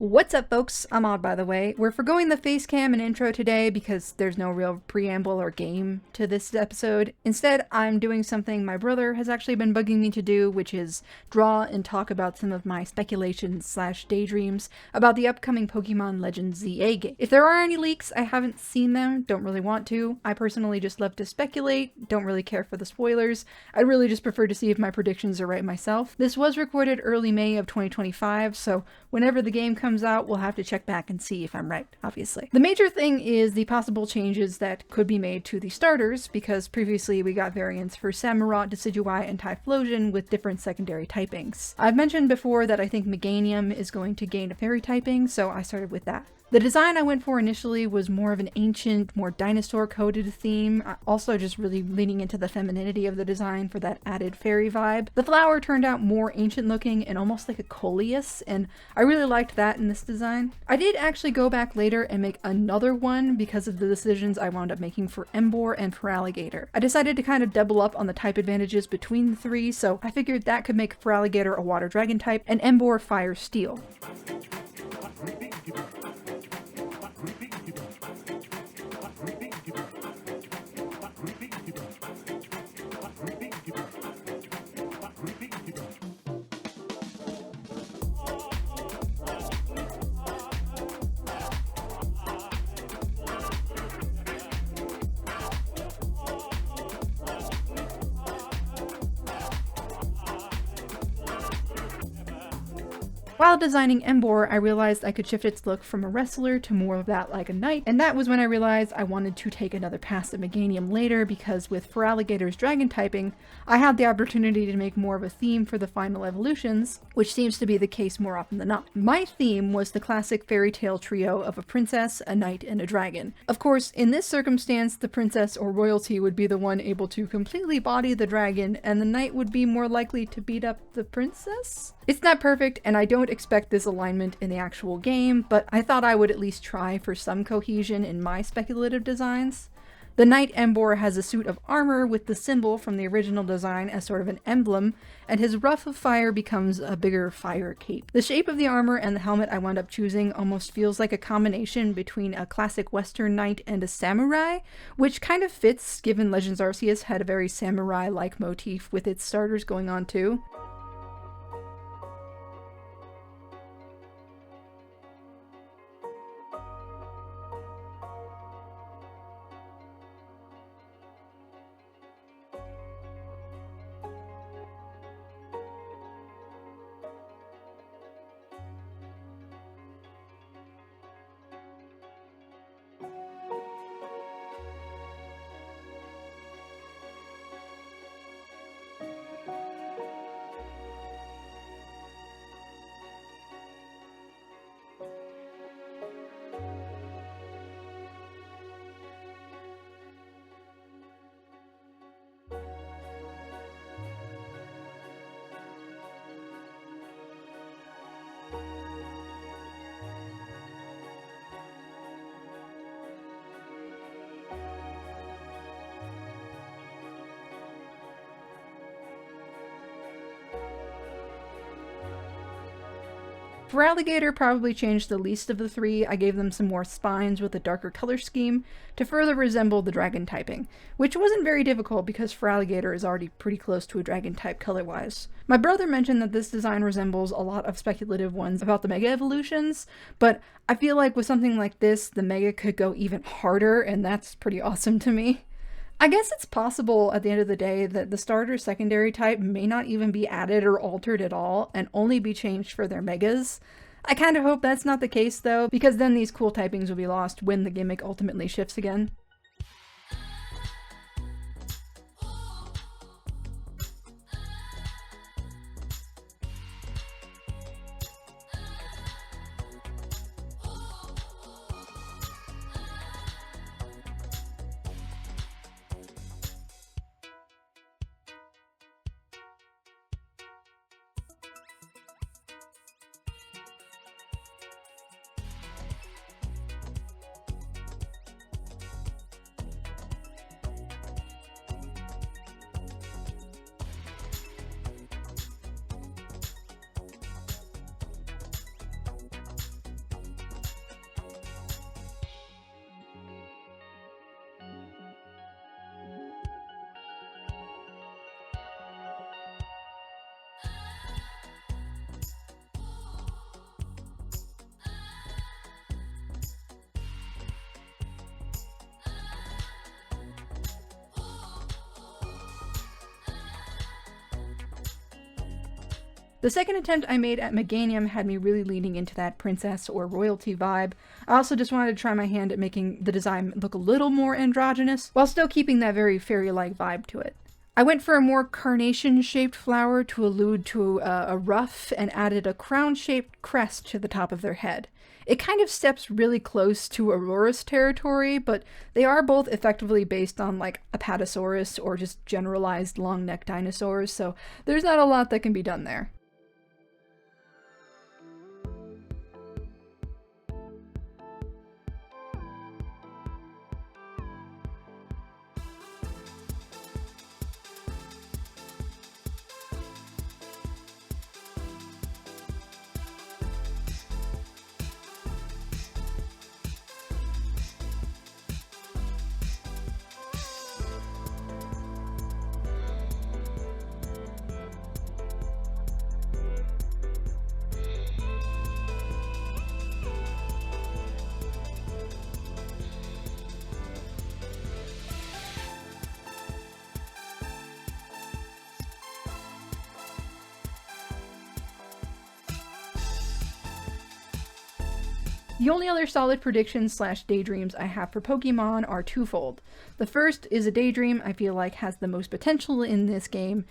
What's up, folks? I'm Odd, by the way. We're forgoing the face cam and intro today because there's no real preamble or game to this episode. Instead, I'm doing something my brother has actually been bugging me to do, which is draw and talk about some of my speculations/daydreams about the upcoming Pokemon Legends ZA game. If there are any leaks, I haven't seen them, don't really want to. I personally just love to speculate, don't really care for the spoilers. I'd really just prefer to see if my predictions are right myself. This was recorded early May of 2025, so whenever the game comes out, we'll have to check back and see if I'm right, obviously. The major thing is the possible changes that could be made to the starters, because previously we got variants for Samurott, Decidueye, and Typhlosion with different secondary typings. I've mentioned before that I think Meganium is going to gain a fairy typing, so I started with that. The design I went for initially was more of an ancient, more dinosaur-coded theme, also just really leaning into the femininity of the design for that added fairy vibe. The flower turned out more ancient-looking and almost like a coleus, and I really liked that in this design. I did actually go back later and make another one because of the decisions I wound up making for Emboar and Feraligatr. I decided to kind of double up on the type advantages between the three, so I figured that could make Feraligatr a water dragon type and Emboar fire steel. While designing Emboar, I realized I could shift its look from a wrestler to more of that like a knight, and that was when I realized I wanted to take another pass at Meganium later, because with Feraligatr's dragon typing, I had the opportunity to make more of a theme for the final evolutions, which seems to be the case more often than not. My theme was the classic fairy tale trio of a princess, a knight, and a dragon. Of course, in this circumstance, the princess or royalty would be the one able to completely body the dragon, and the knight would be more likely to beat up the princess? It's not perfect, and I don't expect this alignment in the actual game, but I thought I would at least try for some cohesion in my speculative designs. The Knight Emboar has a suit of armor with the symbol from the original design as sort of an emblem, and his ruff of fire becomes a bigger fire cape. The shape of the armor and the helmet I wound up choosing almost feels like a combination between a classic Western knight and a samurai, which kind of fits given Legends Arceus had a very samurai-like motif with its starters going on too. Feraligatr probably changed the least of the three. I gave them some more spines with a darker color scheme to further resemble the dragon typing, which wasn't very difficult because Feraligatr is already pretty close to a dragon type color-wise. My brother mentioned that this design resembles a lot of speculative ones about the Mega Evolutions, but I feel like with something like this, the Mega could go even harder, and that's pretty awesome to me. I guess it's possible at the end of the day that the starter secondary type may not even be added or altered at all and only be changed for their megas. I kind of hope that's not the case though, because then these cool typings will be lost when the gimmick ultimately shifts again. The second attempt I made at Meganium had me really leaning into that princess or royalty vibe. I also just wanted to try my hand at making the design look a little more androgynous, while still keeping that very fairy-like vibe to it. I went for a more carnation-shaped flower to allude to a ruff, and added a crown-shaped crest to the top of their head. It kind of steps really close to Aurora's territory, but they are both effectively based on like Apatosaurus or just generalized long-necked dinosaurs, so there's not a lot that can be done there. The only other solid predictions / daydreams I have for Pokemon are twofold. The first is a daydream I feel like has the most potential in this game,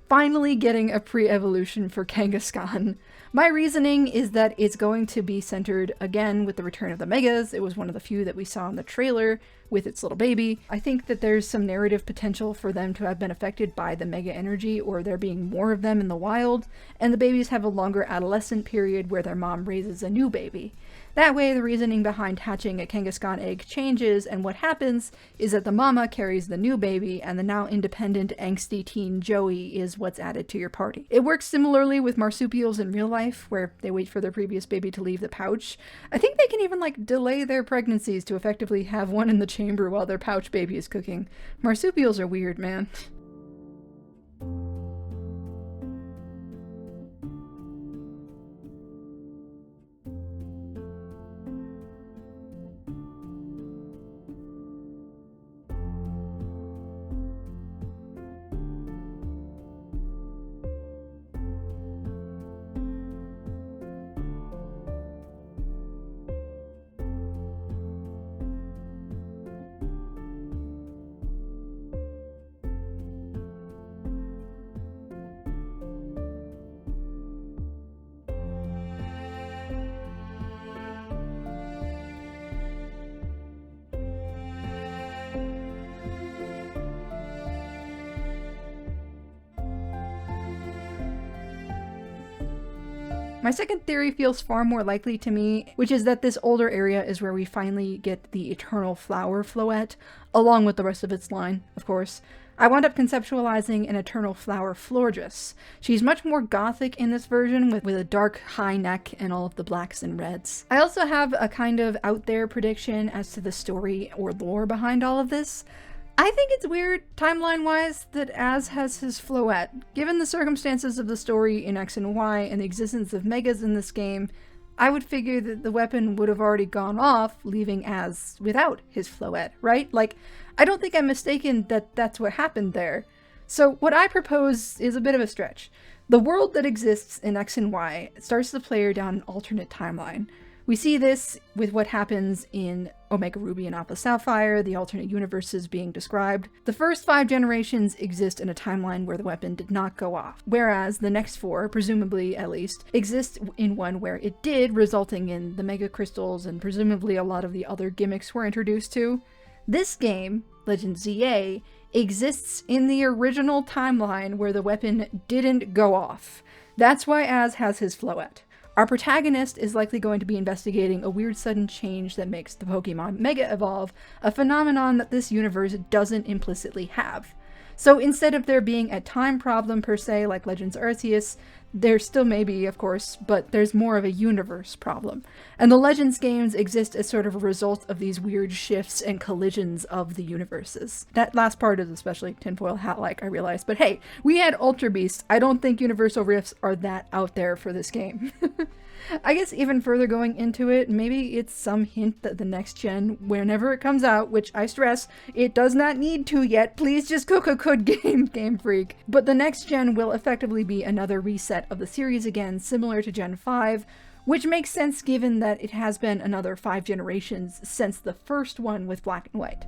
finally getting a pre-evolution for Kangaskhan. My reasoning is that it's going to be centered again with the return of the Megas. It was one of the few that we saw in the trailer with its little baby. I think that there's some narrative potential for them to have been affected by the Mega energy, or there being more of them in the wild, and the babies have a longer adolescent period where their mom raises a new baby. That way, the reasoning behind hatching a Kangaskhan egg changes, and what happens is that the mama carries the new baby, and the now independent, angsty teen Joey is what's added to your party. It works similarly with marsupials in real life, where they wait for their previous baby to leave the pouch. I think they can even, delay their pregnancies to effectively have one in the chamber while their pouch baby is cooking. Marsupials are weird, man. My second theory feels far more likely to me, which is that this older area is where we finally get the Eternal Flower Floette, along with the rest of its line, of course. I wound up conceptualizing an Eternal Flower Florges. She's much more gothic in this version, with a dark high neck and all of the blacks and reds. I also have a kind of out there prediction as to the story or lore behind all of this. I think it's weird, timeline-wise, that Az has his Floette. Given the circumstances of the story in X and Y and the existence of Megas in this game, I would figure that the weapon would have already gone off, leaving Az without his Floette, right? I don't think I'm mistaken that that's what happened there. So what I propose is a bit of a stretch. The world that exists in X and Y starts the player down an alternate timeline. We see this with what happens in Omega Ruby and Alpha Sapphire, the alternate universes being described. The first 5 generations exist in a timeline where the weapon did not go off, whereas the next 4, presumably at least, exist in one where it did, resulting in the Mega Crystals and presumably a lot of the other gimmicks we're introduced to. This game, Legend ZA, exists in the original timeline where the weapon didn't go off. That's why Az has his Floette. Our protagonist is likely going to be investigating a weird sudden change that makes the Pokemon Mega Evolve, a phenomenon that this universe doesn't implicitly have. So instead of there being a time problem per se like Legends Arceus, there still may be, of course, but there's more of a universe problem. And the Legends games exist as sort of a result of these weird shifts and collisions of the universes. That last part is especially tinfoil hat-like, I realize, but hey, we had Ultra Beasts. I don't think universal rifts are that out there for this game. I guess even further going into it, maybe it's some hint that the next gen, whenever it comes out, which I stress, it does not need to yet, please just cook a good game, Game Freak. But the next gen will effectively be another reset of the series again, similar to Gen 5, which makes sense given that it has been another 5 generations since the first one with Black and White.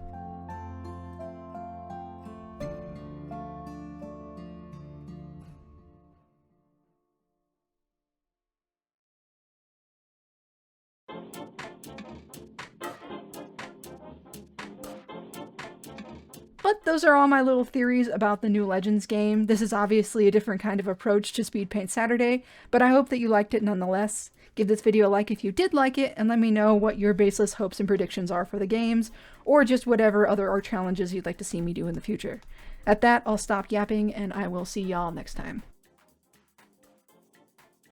But those are all my little theories about the new Legends game. This is obviously a different kind of approach to Speedpaint Saturday, but I hope that you liked it nonetheless. Give this video a like if you did like it, and let me know what your baseless hopes and predictions are for the games, or just whatever other art challenges you'd like to see me do in the future. At that, I'll stop yapping, and I will see y'all next time.